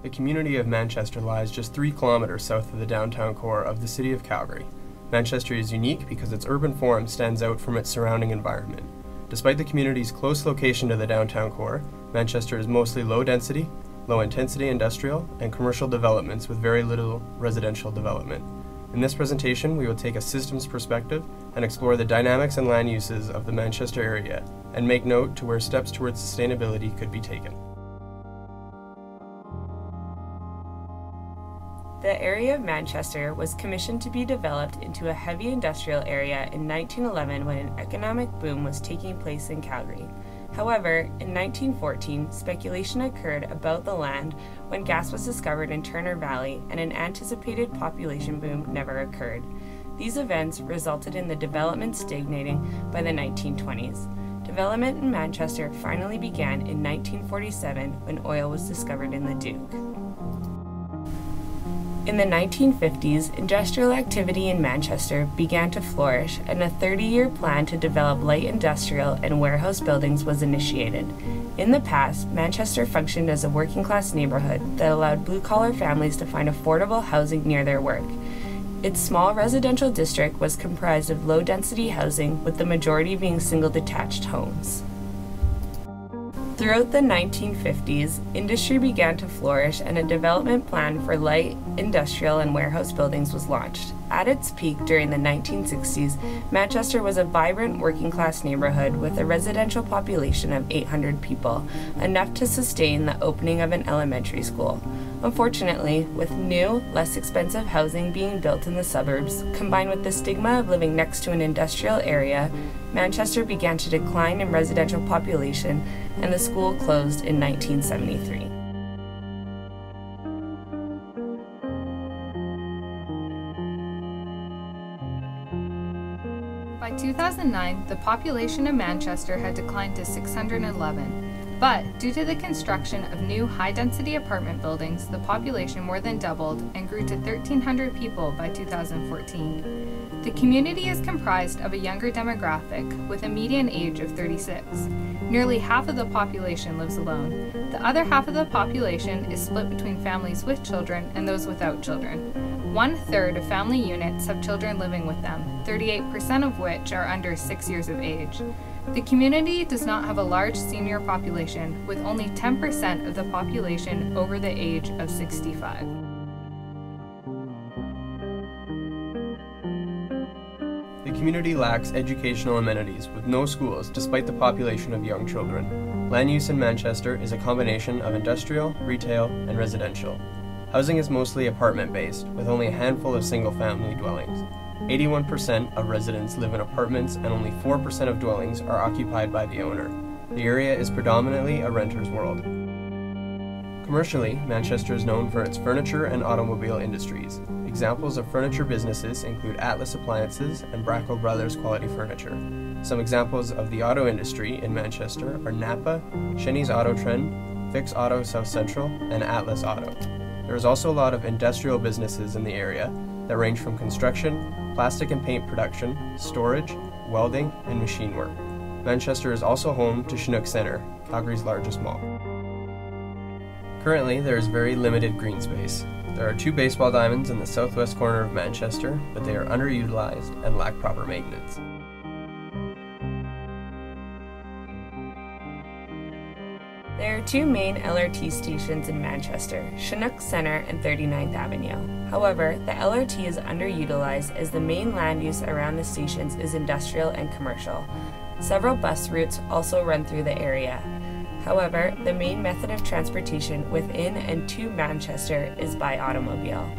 The community of Manchester lies just 3 kilometers south of the downtown core of the city of Calgary. Manchester is unique because its urban form stands out from its surrounding environment. Despite the community's close location to the downtown core, Manchester is mostly low-density, low-intensity industrial and commercial developments with very little residential development. In this presentation, we will take a systems perspective and explore the dynamics and land uses of the Manchester area and make note to where steps towards sustainability could be taken. The area of Manchester was commissioned to be developed into a heavy industrial area in 1911 when an economic boom was taking place in Calgary. However, in 1914, speculation occurred about the land when gas was discovered in Turner Valley and an anticipated population boom never occurred. These events resulted in the development stagnating by the 1920s. Development in Manchester finally began in 1947 when oil was discovered in the Duke. In the 1950s, industrial activity in Manchester began to flourish, and a 30-year plan to develop light industrial and warehouse buildings was initiated. In the past, Manchester functioned as a working-class neighborhood that allowed blue-collar families to find affordable housing near their work. Its small residential district was comprised of low-density housing, with the majority being single-detached homes. Throughout the 1950s, industry began to flourish and a development plan for light, industrial, and warehouse buildings was launched. At its peak during the 1960s, Manchester was a vibrant working-class neighborhood with a residential population of 800 people, enough to sustain the opening of an elementary school. Unfortunately, with new, less expensive housing being built in the suburbs, combined with the stigma of living next to an industrial area, Manchester began to decline in residential population and the school closed in 1973. By 2009, the population of Manchester had declined to 611. But due to the construction of new high-density apartment buildings, the population more than doubled and grew to 1,300 people by 2014. The community is comprised of a younger demographic with a median age of 36. Nearly half of the population lives alone. The other half of the population is split between families with children and those without children. 1/3 of family units have children living with them, 38% of which are under 6 years of age. The community does not have a large senior population, with only 10% of the population over the age of 65. The community lacks educational amenities, with no schools despite the population of young children. Land use in Manchester is a combination of industrial, retail, and residential. Housing is mostly apartment-based, with only a handful of single-family dwellings. 81% of residents live in apartments and only 4% of dwellings are occupied by the owner. The area is predominantly a renter's world. Commercially, Manchester is known for its furniture and automobile industries. Examples of furniture businesses include Atlas Appliances and Brackle Brothers Quality Furniture. Some examples of the auto industry in Manchester are Napa, Shenny's Auto Trend, Fix Auto South Central, and Atlas Auto. There is also a lot of industrial businesses in the area that range from construction, plastic and paint production, storage, welding, and machine work. Manchester is also home to Chinook Centre, Calgary's largest mall. Currently, there is very limited green space. There are 2 baseball diamonds in the southwest corner of Manchester, but they are underutilized and lack proper maintenance. There are 2 main LRT stations in Manchester, Chinook Centre and 39th Avenue. However, the LRT is underutilized as the main land use around the stations is industrial and commercial. Several bus routes also run through the area. However, the main method of transportation within and to Manchester is by automobile.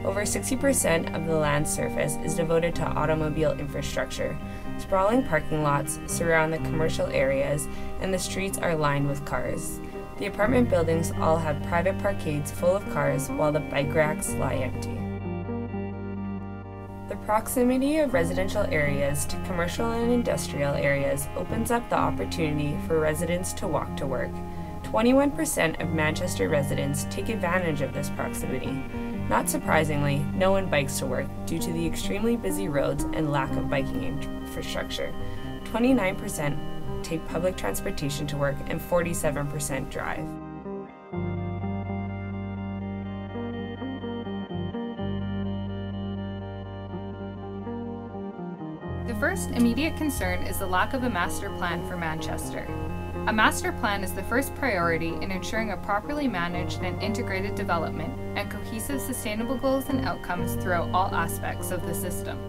Over 60% of the land surface is devoted to automobile infrastructure. Sprawling parking lots surround the commercial areas, and the streets are lined with cars. The apartment buildings all have private parkades full of cars, while the bike racks lie empty. The proximity of residential areas to commercial and industrial areas opens up the opportunity for residents to walk to work. 21% of Manchester residents take advantage of this proximity. Not surprisingly, no one bikes to work due to the extremely busy roads and lack of biking infrastructure. 29% take public transportation to work and 47% drive. The first immediate concern is the lack of a master plan for Manchester. A master plan is the first priority in ensuring a properly managed and integrated development and cohesive sustainable goals and outcomes throughout all aspects of the system.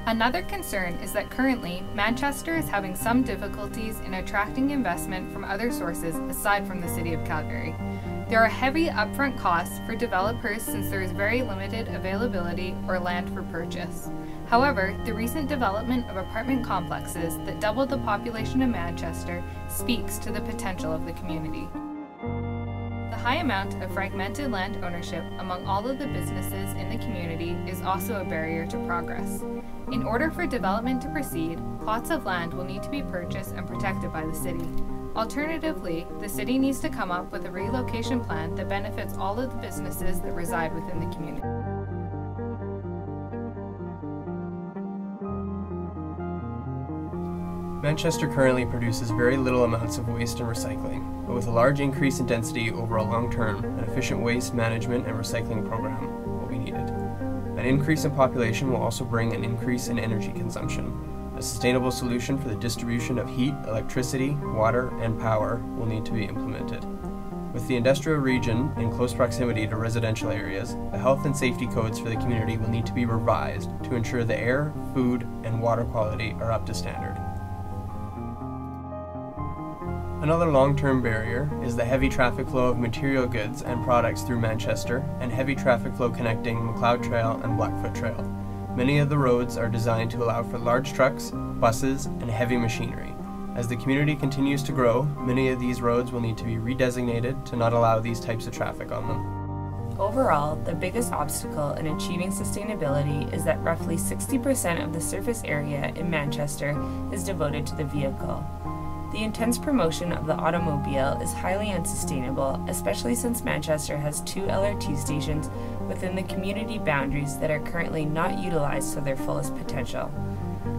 Another concern is that currently, Manchester is having some difficulties in attracting investment from other sources aside from the City of Calgary. There are heavy upfront costs for developers since there is very limited availability or land for purchase. However, the recent development of apartment complexes that doubled the population of Manchester speaks to the potential of the community. The high amount of fragmented land ownership among all of the businesses in the community is also a barrier to progress. In order for development to proceed, plots of land will need to be purchased and protected by the city. Alternatively, the city needs to come up with a relocation plan that benefits all of the businesses that reside within the community. Manchester currently produces very little amounts of waste and recycling, but with a large increase in density over a long term, an efficient waste management and recycling program will be needed. An increase in population will also bring an increase in energy consumption. A sustainable solution for the distribution of heat, electricity, water, and power will need to be implemented. With the industrial region in close proximity to residential areas, the health and safety codes for the community will need to be revised to ensure the air, food, and water quality are up to standard. Another long-term barrier is the heavy traffic flow of material goods and products through Manchester and heavy traffic flow connecting McLeod Trail and Blackfoot Trail. Many of the roads are designed to allow for large trucks, buses, and heavy machinery. As the community continues to grow, many of these roads will need to be redesignated to not allow these types of traffic on them. Overall, the biggest obstacle in achieving sustainability is that roughly 60% of the surface area in Manchester is devoted to the vehicle. The intense promotion of the automobile is highly unsustainable, especially since Manchester has 2 LRT stations within the community boundaries that are currently not utilized to their fullest potential.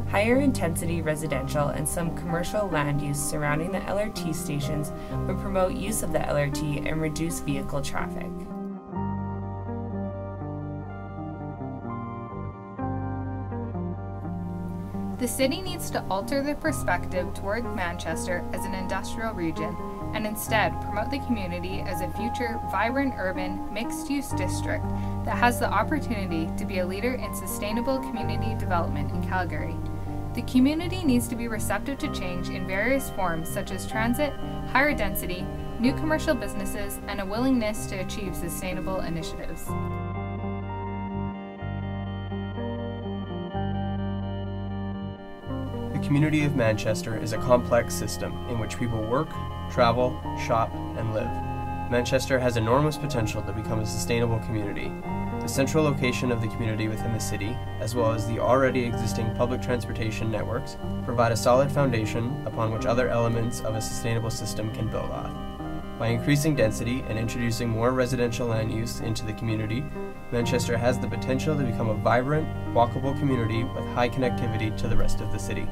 Higher intensity residential and some commercial land use surrounding the LRT stations would promote use of the LRT and reduce vehicle traffic. The city needs to alter the perspective toward Manchester as an industrial region and instead promote the community as a future vibrant urban mixed-use district that has the opportunity to be a leader in sustainable community development in Calgary. The community needs to be receptive to change in various forms such as transit, higher density, new commercial businesses, and a willingness to achieve sustainable initiatives. The community of Manchester is a complex system in which people work, travel, shop, and live. Manchester has enormous potential to become a sustainable community. The central location of the community within the city, as well as the already existing public transportation networks, provide a solid foundation upon which other elements of a sustainable system can build off. By increasing density and introducing more residential land use into the community, Manchester has the potential to become a vibrant, walkable community with high connectivity to the rest of the city.